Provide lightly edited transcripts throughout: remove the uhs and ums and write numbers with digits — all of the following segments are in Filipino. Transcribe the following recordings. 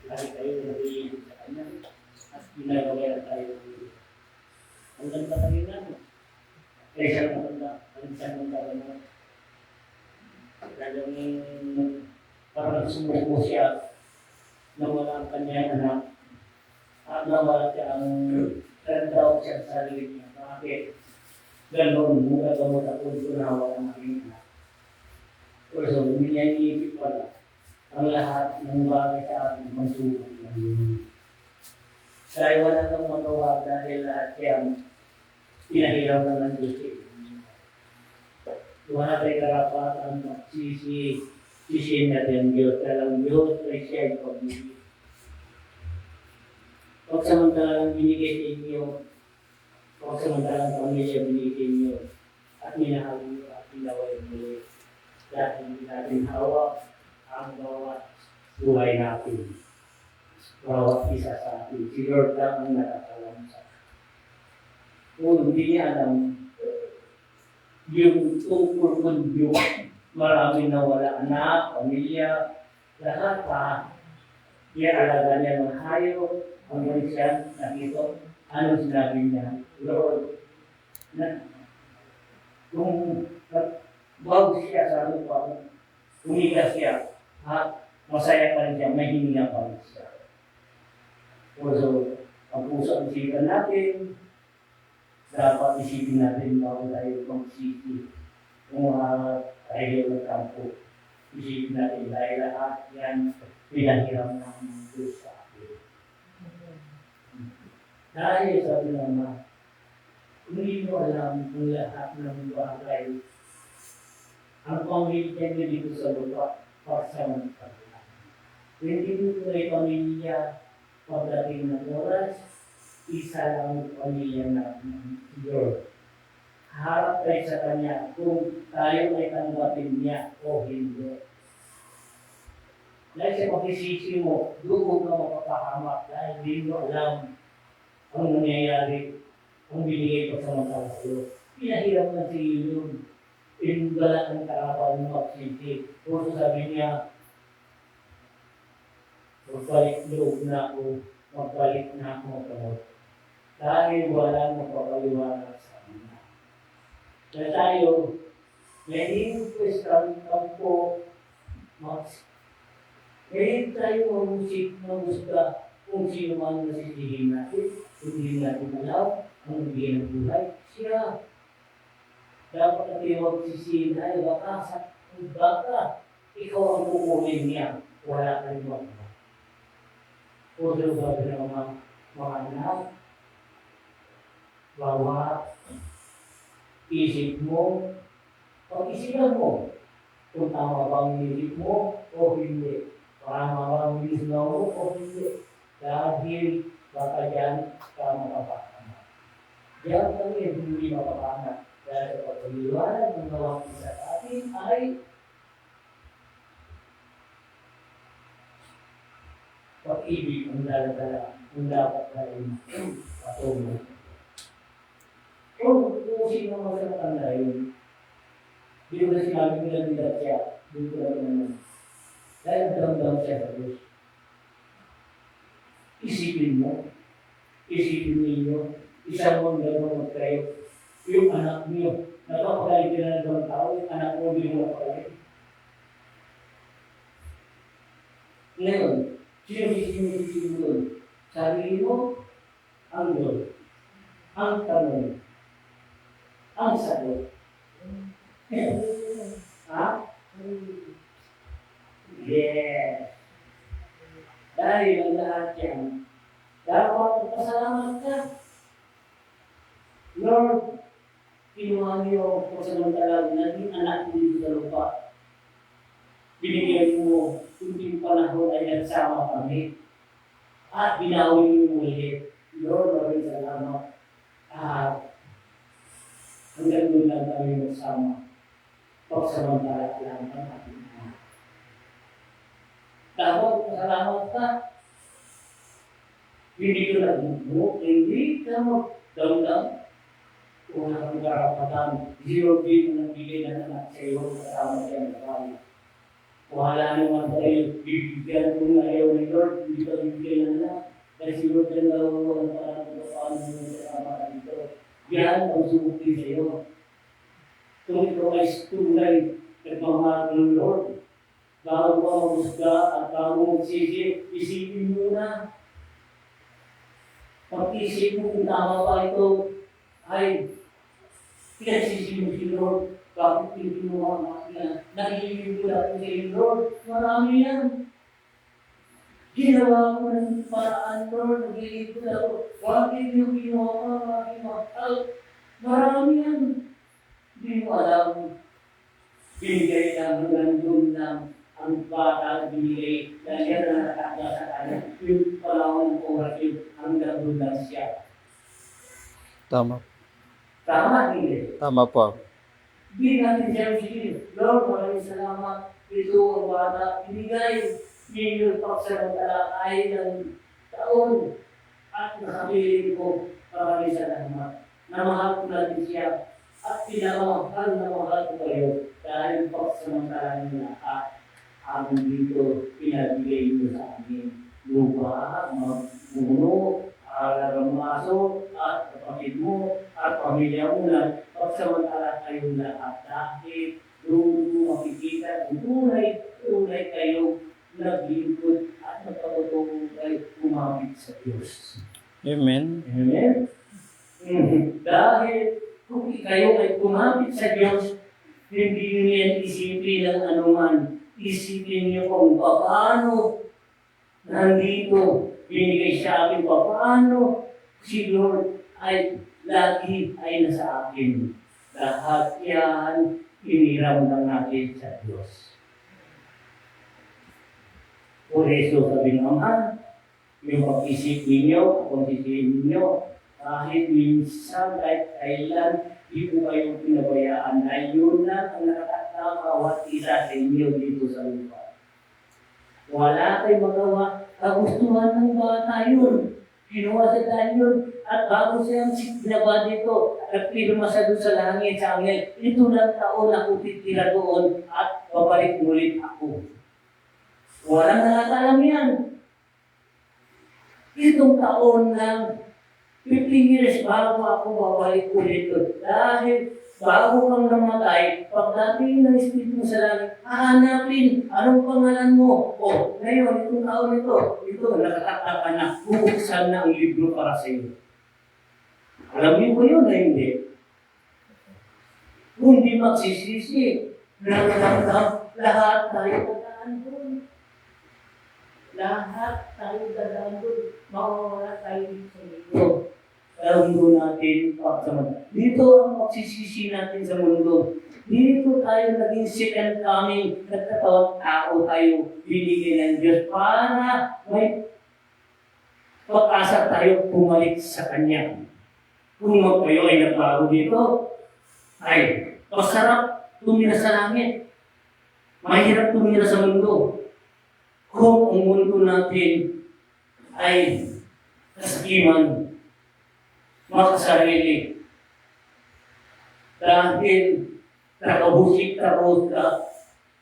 lagi tayo nag-iisip sa kanya at ginagawa tayo. Ang ganda tayo na, kaya siya maganda, ang isang maganda mo. Talagang parang sumuko siya na wala ang kanyang anak at nawala siya ang tanda siya sa sarili niya. Bakit? Ganon, mula gamot ako dito na wala ang aking anak. So, hindi niya iniisip pala ang lahat ng bagay sa ating pagsukat ng Diyos. Dahil wala kang magawa dahil lahat yan pinahiram na ng Diyos. Wala tayo karapatan magsisihin natin ang Diyos. Dalang Diyos ay siya yung pag-ibig. Huwag samantalang binigay sa inyo, huwag samantalang pamilya binigay sa inyo, at minahal nyo at pinaway muli. Dahil hindi natin hawak ang bawat buhay natin. Bawat isa sa atin. Si Lord lang ang nakakalam sa atin. Kung hindi niya alam, yung tungkol mundo, marami na wala anak, pamilya, lahat pa. Ialaga niya ng hayop, hanggang siya nakito. Ano sinabi niya? Lord, kung bago siya sa lupa, umigas siya, at masaya pa rin siya, may hininga pa rin siya. So, ang puso ang isipan natin, dapat isipin natin bago tayo magsisi. Kung tayo ng kampo, isipin natin dahil lahat yan pinahiram ng Diyos sa atin. Dahil sabi naman, kung hindi mo alam kung lahat ng bagay, ang pamilya niyo dito sa lupa, pagsamantala. Kung hindi mo may pamilya, pagdating ng oras, isa lang ang pamilya natin, Lord. Harap tayo sa Kanya kung tayo ay tanggapin niya o hindi. Dahil sa pagsisisi mo, doon ka mapapahamak dahil hindi mo alam ang nangyayari, ang binigay ko sa mga sa'yo. Pinahirap na sa iyo yun. Pinagala ang karapan ng magsisi. Kung sabi niya, magbalik loob na ako, magbalik na ako kamot. Dahil walang magpapaliwanag sa kanya. Kaya tayo, may question po, ngayon tayo mamusga kung sino man nasisihin natin, kung hindi natin alam, ang nagbigay ng buhay, siya. Dapat natin magsisihin tayo, baka ikaw ang pupunin niya, wala ka rin magawa. O sabi ng mga anak, bawa, isip mo, pag-isipan mo, kung tama bang isip mo o hindi. Tama bang isip mo o hindi. Dahil baka dyan ka makapahamak. Diyan kami hindi makapahamak. Dahil sa pagpaliwanag ng gawang isa sa atin ay pag-ibig ang daladala, ang dapat tayo patungo. Kung sino mo sa tanda yun, di ko na sinabi nila nila siya, di ko na naman. Dahil damdam siya sa Diyos. Isipin ninyo, isang mong gano'n kayo, yung anak niyo, napapagalit na ng tao, yung anak mo hindi mo napagalit. Ngayon, sino doon? Sarili mo, ang Diyos, ang tanong, ang sagot. Ha? Yes. Dahil ang lahat yan, dapat magpasalamat ka. Lord, kinuha niyo ako sa mantalang naging anak ko dito sa lupa. Binigyan mo, kunting panahon ay nagsama kami. At binawi niyo muli. Lord, maraming salamat. Hanggang doon lang kami magsama. Pagsamantala lang ang ating anak. Dapat pasalamat ka. Hindi ka nagmumuk, hindi ka magdamdam. Kung ang karapatan, zero din ang bigay ng anak sa iyo, kasama siya ng bahay. Wala naman tayo, bibigyan kung ayaw ni Lord, hindi ka bibigyan na. Kasi si Lord ang gawin para paano mo sa dito. Yan ang sumukin sa iyo. Kung ito ay tunay, nagmamahal ng Lord, bago ka mamusga at bago magsisi, isipin mo na. Pag-isip mo kung tama ba ito, ay pinagsisi mo si Lord. Bakit hindi mo makakakila? Nagiging mula ko sa iyo, Lord. Marami yan. Ginawa ko ng paraan, Lord. Nagiging mula ko. Bakit yung ginawa ka? Bakit mahal? Marami yan. Hindi mo alam. Binigay lang nandun lang ang bata binigay. Dahil yan ang nakakala sa kanya. Yung palawang oras yun, hanggang doon lang siya. Tama. Tama, hindi. Tama po. Hindi natin siya sige, Lord, maraming salamat. Ito ang bata, binigay. Hindi pagsamantala ay ng taon. At nakapiling ko, maraming salamat. Namahal ko natin siya. At pinakamahal na mahal ko kayo. Dahil pagsamantala niyo lahat. Amin dito, pinabigay niyo sa amin. Lupa, mamuno, alagang maso, at kapatid mo, at pamilya mo na pagsamantala kayong lahat. Dahil doon mo makikita kung tunay kayo naglingkod at nagpapatulong kayo kumapit sa Diyos. Amen. Amen? Dahil kung kayo ay kumapit sa Diyos, hindi nyo yan isipin ng anuman. Isipin nyo kung paano nandito binigay sa akin, paano si Lord ay lagi ay nasa akin. Lahat yan, iniram lang natin sa Diyos. Por eso sabi ng Ama, yung pag-isip ninyo, kung isipin ninyo, kahit minsan, kahit kailan, di po kayong pinabayaan na yun lang ang nakakatawa bawat isa sa inyo dito sa lupa. Wala tayong magawa. Kagustuhan ng bata yun. Ginawa sa dahil yun. At bago siyang sinaba dito, nagpirma sa doon sa langit, sa angel, ito lang taon ako titira doon at babalik ulit ako. Walang nakakalam yan. Itong taon lang, 15 years bago ako babalik ulit doon. Dahil bago kang namatay, pagdating ng Espiritu sa langit, hahanapin, anong pangalan mo? O, ngayon, itong taon ito, nakakataka na, bubuksan na ang libro para sa iyo. Alam niyo ko yun na hindi. Kung di magsisisi, lahat tayo dadaan doon. Lahat tayo dadaan doon. Mawawala tayo dito sa libro. Alam doon natin pagsamantala. Dito ang magsisisi natin sa mundo. Dito tayo naging second coming. Nagkatawang tao tayo binigay ng Diyos para may pag-asa tayo pumalik sa Kanya. Kung kayo ay nagbago dito, ay masarap tumira sa langit. Mahirap tumira sa mundo. Kung ang mundo natin ay kasakiman, makasarili. Dahil nakabusik-tarot ka,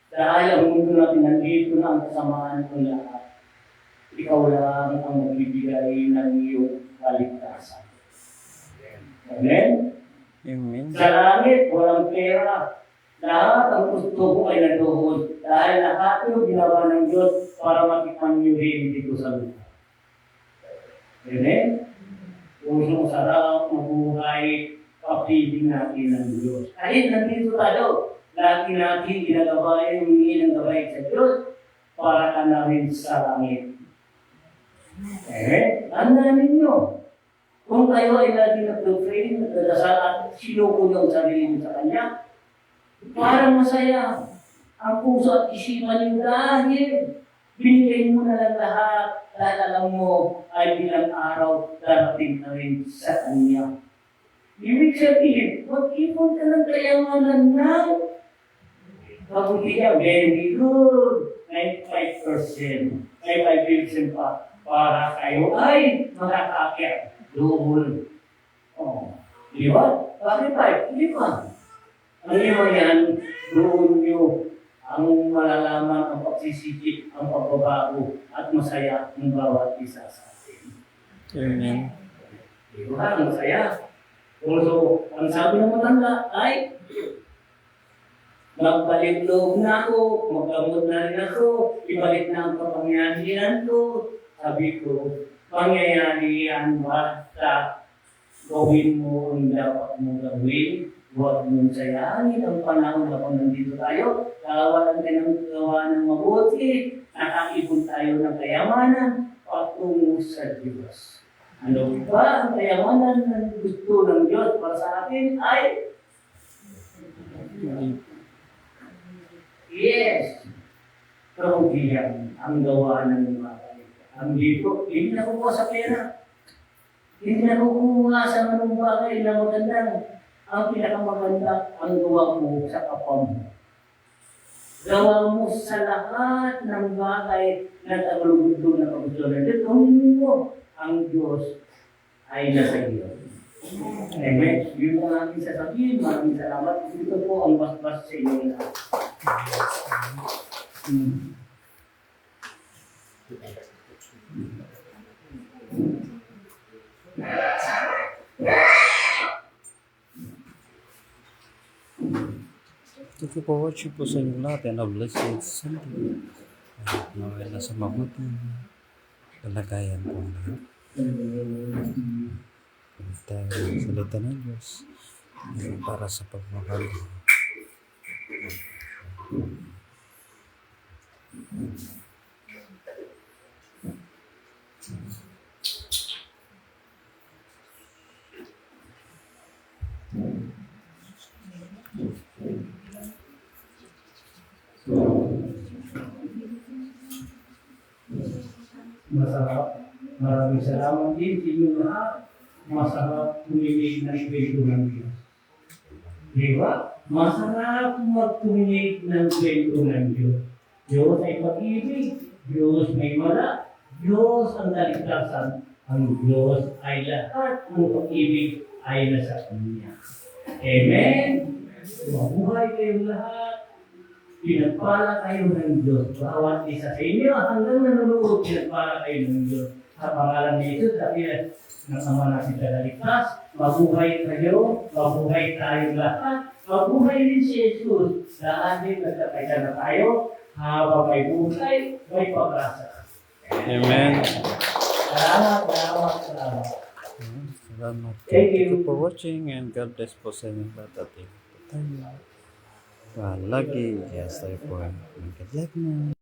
dahil ang mundo natin nandito na ang kasamaan ng lahat. Ikaw lang ang magbibigay ng iyong kaligtasan. Amen? Amen. Sa langit, walang pera. Lahat ang gusto ko ay nandoon. Dahil lahat yung ginawa ng Diyos para matikman niyo rin dito sa lupa. Amen? Pusong sarap, mabuhay, kapiling natin ng Diyos. Kahit nandito tayo, lagi natin ginagabay, humingi ng gabay sa Diyos para ka na rin sa langit. Tandaan ninyo, kung kayo ay lagi nag-pray, nagdadasal at sinuko yung sarili mo sa Kanya, parang masaya ang puso at isipan niyo dahil binigay mo na lang lahat dahil alam mo ay bilang araw darating na rin sa Kanya. Ibig sabihin, mag-ipon ka ng kayamanan na mabuti niya, very good. 95%. 95% pa para kayo ay makakakit. Doon. Oh. Di ba? Bakit 5? Hindi pa. Ang lima yan, doon nyo ang malalaman ang pagsisisi, ang pagbabago at masaya ng bawat isa sa atin. Amen. Di ba? Ang masaya. So, ang sabi ng matanda ay, magbalik loob na ako, magkamot na rin ako, ibalik na ang kapangyarihan ko. Sabi ko, pangyayari yan basta gawin mo ang dapat mong gawin. Huwag mong sayangin ang panahon na kung nandito tayo. Kawalan tayo ng gawa ng mabuti. Nakakipon tayo ng kayamanan patungo sa Diyos. Ano ba ang kayamanan na gusto ng Diyos para sa atin ay yes, kahugihan ang gawa ng mga kanila. Ang dito, hindi nakukuha sa pera. Hindi nakukuha sa manong bagay na magandang. Ang pinakamaganda ang gawa mo sa kapwa mo. Gawa mo sa lahat ng bagay na tagalugdo na kagustuhan. Dito mo ang Diyos ay nasa iyo. Amen. Yun ang aking sasabihin. Maraming salamat. Ito po ang basbas sa inyo lahat. Thank you for watching po sa inyo lahat and a blessed Sunday. Nawala na sa mabuting kalagayan po ang lahat. Tayo sa salita ng Diyos para sa pagmamahal. Masarap. Maraming salamat din sa inyo lahat. Masarap tuminig ng kwento ng Diyos. Di ba? Masarap magtuminig ng kwento ng Diyos. Diyos ay pag-ibig. Diyos may mala. Diyos ang kaligtasan. Ang Diyos ay lahat ng pag-ibig ay nasa Kanya. Amen? Mabuhay kayong lahat. Pinagpala kayo ng Diyos. Bawat isa sa inyo hanggang nanonood, pinagpala kayo ng Diyos. Sa pangalan ni Jesus, sabihin ng Ama natin sa Daligtas, mabuhay kayo, mabuhay tayong lahat, mabuhay din si Jesus. Lahat din nagkakaisa na tayo, habang may buhay, may pag-asa. Amen. Salamat, salamat, salamat. Salamat. Thank you. Thank you for watching and God bless po sa inyo lahat. At tayo. Lagi, yes tayo po. Good luck na.